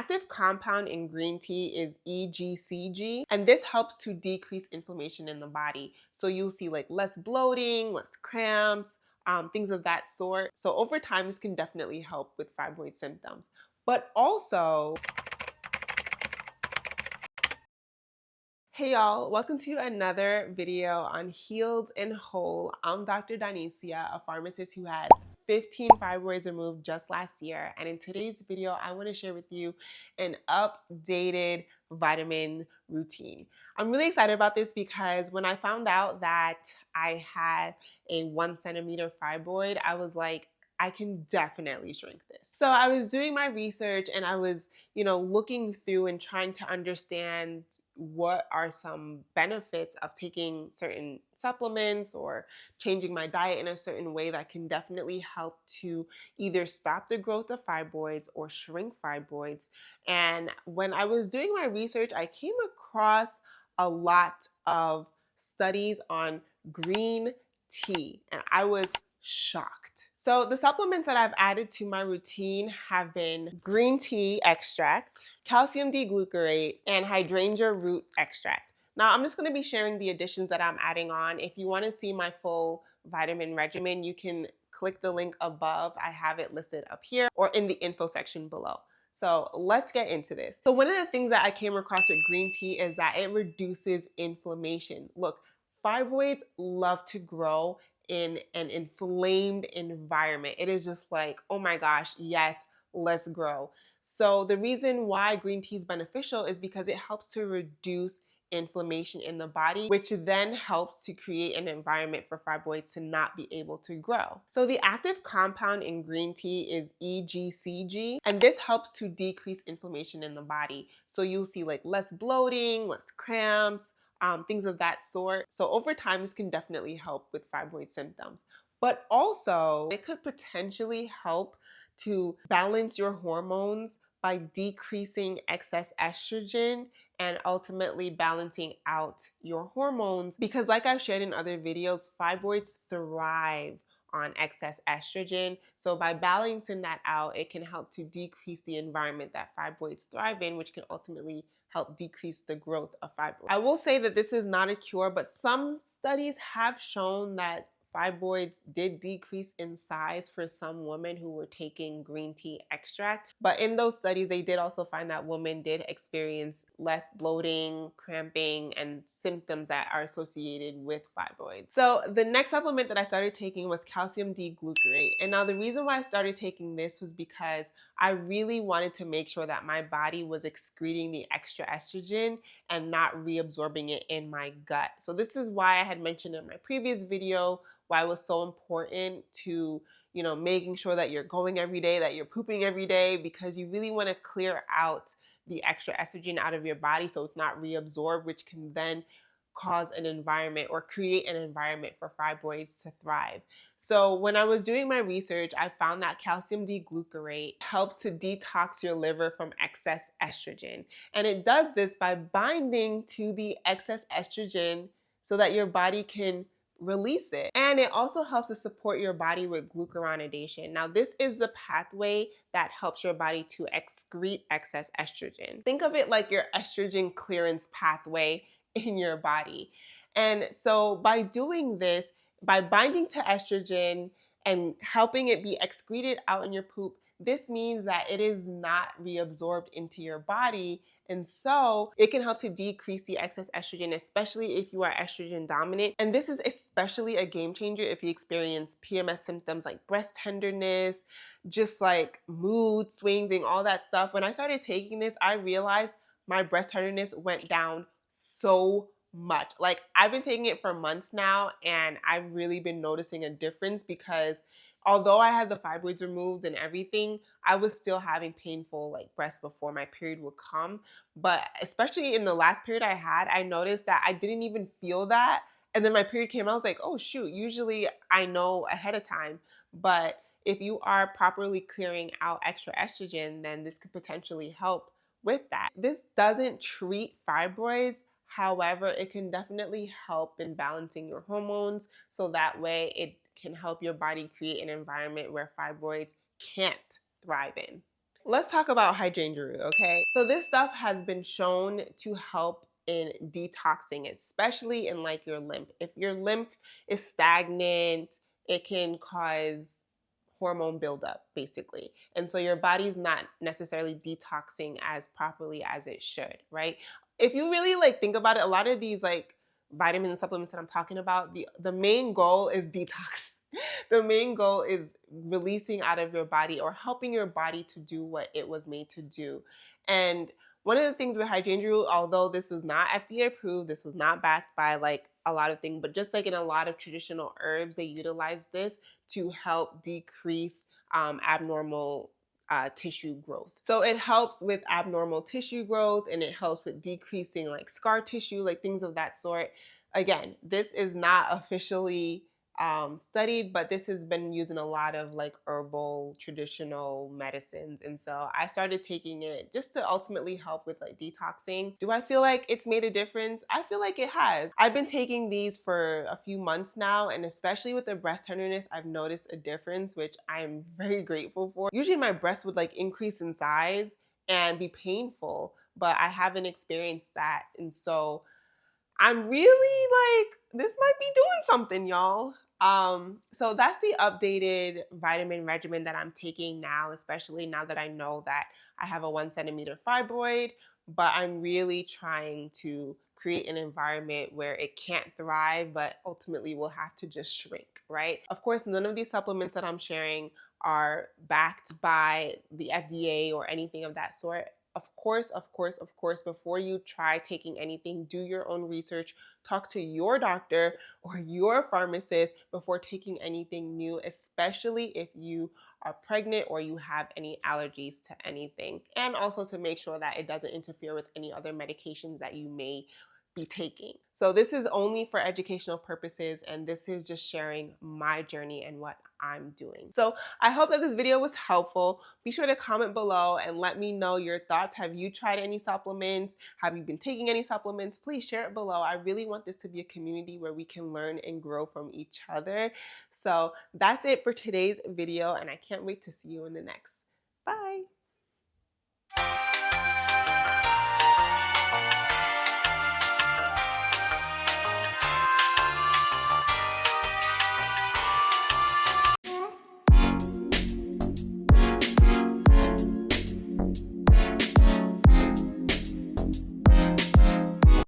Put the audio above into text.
active compound in green tea is EGCG, and this helps to decrease inflammation in the body. So you'll see like less bloating, less cramps, things of that sort. So over time, this can definitely help with fibroid symptoms. But also, hey y'all, welcome to another video on Healed and Whole. I'm Dr. Danicia, a pharmacist who had 15 fibroids removed just last year. And in today's video, I want to share with you an updated vitamin routine. I'm really excited about this because when I found out that I had a 1 centimeter fibroid, I was like, I can definitely shrink this. So I was doing my research and I was, looking through and trying to understand what are some benefits of taking certain supplements or changing my diet in a certain way that can definitely help to either stop the growth of fibroids or shrink fibroids. And when I was doing my research, I came across a lot of studies on green tea, and I was shocked. So the supplements that I've added to my routine have been green tea extract, calcium d-glucarate, and hydrangea root extract. Now I'm just going to be sharing the additions that I'm adding on. If you want to see my full vitamin regimen, you can click the link above. I have it listed up here or in the info section below. So let's get into this. So one of the things that I came across with green tea is that it reduces inflammation. Look, fibroids love to grow in an inflamed environment. It is just like, oh my gosh, yes, let's grow. So the reason why green tea is beneficial is because it helps to reduce inflammation in the body, which then helps to create an environment for fibroids to not be able to grow. So the active compound in green tea is EGCG, and this helps to decrease inflammation in the body. So you'll see like less bloating, less cramps, things of that sort. So over time, this can definitely help with fibroid symptoms. But also, it could potentially help to balance your hormones by decreasing excess estrogen and ultimately balancing out your hormones. Because like I've shared in other videos, fibroids thrive on excess estrogen. So by balancing that out, it can help to decrease the environment that fibroids thrive in, which can ultimately help decrease the growth of fibroids. I will say that this is not a cure, but some studies have shown that fibroids did decrease in size for some women who were taking green tea extract. But in those studies, they did also find that women did experience less bloating, cramping, and symptoms that are associated with fibroids. So the next supplement that I started taking was calcium d-glucarate. And now the reason why I started taking this was because I really wanted to make sure that my body was excreting the extra estrogen and not reabsorbing it in my gut. So this is why I had mentioned in my previous video why it was so important to, making sure that you're going every day, that you're pooping every day, because you really want to clear out the extra estrogen out of your body so it's not reabsorbed, which can then cause an environment or create an environment for fibroids to thrive. So when I was doing my research, I found that calcium d-glucarate helps to detox your liver from excess estrogen. And it does this by binding to the excess estrogen so that your body can release it. And it also helps to support your body with glucuronidation. Now, this is the pathway that helps your body to excrete excess estrogen. Think of it like your estrogen clearance pathway in your body. And so by doing this, by binding to estrogen and helping it be excreted out in your poop, this means that it is not reabsorbed into your body. And so it can help to decrease the excess estrogen, especially if you are estrogen dominant. And this is especially a game changer if you experience PMS symptoms like breast tenderness, just like mood swings and all that stuff. When I started taking this, I realized my breast tenderness went down so much. Like, I've been taking it for months now, and I've really been noticing a difference because although I had the fibroids removed and everything, I was still having painful like breasts before my period would come. But especially in the last period I had, I noticed that I didn't even feel that. And then my period came, I was like, oh shoot, usually I know ahead of time. But if you are properly clearing out extra estrogen, then this could potentially help with that. This doesn't treat fibroids. However, it can definitely help in balancing your hormones so that way it can help your body create an environment where fibroids can't thrive in. Let's talk about hydrangea, okay? So this stuff has been shown to help in detoxing, especially in like your lymph. If your lymph is stagnant, it can cause hormone buildup basically. And so your body's not necessarily detoxing as properly as it should, right? If you really like think about it, a lot of these like vitamin and supplements that I'm talking about, the main goal is detox. The main goal is releasing out of your body or helping your body to do what it was made to do. And one of the things with hydrangea, although this was not FDA approved, this was not backed by like a lot of things, but just like in a lot of traditional herbs, they utilize this to help decrease abnormal tissue growth. So it helps with abnormal tissue growth and it helps with decreasing like scar tissue, like things of that sort. Again, this is not officially studied, but this has been used in a lot of like herbal traditional medicines. And so I started taking it just to ultimately help with like detoxing. Do I feel like it's made a difference? I feel like it has. I've been taking these for a few months now, and especially with the breast tenderness, I've noticed a difference, which I'm very grateful for. Usually my breast would like increase in size and be painful, but I haven't experienced that. And so I'm really like, this might be doing something, y'all. So that's the updated vitamin regimen that I'm taking now, especially now that I know that I have a 1 centimeter fibroid, but I'm really trying to create an environment where it can't thrive, but ultimately will have to just shrink, right? Of course, none of these supplements that I'm sharing are backed by the FDA or anything of that sort. Of course, before you try taking anything, do your own research, talk to your doctor or your pharmacist before taking anything new, especially if you are pregnant or you have any allergies to anything. And also to make sure that it doesn't interfere with any other medications that you may be taking. So this is only for educational purposes, and this is just sharing my journey and what I'm doing. So I hope that this video was helpful. Be sure to comment below and let me know your thoughts. Have you tried any supplements? Have you been taking any supplements? Please share it below. I really want this to be a community where we can learn and grow from each other. So that's it for today's video, and I can't wait to see you in the next. Bye.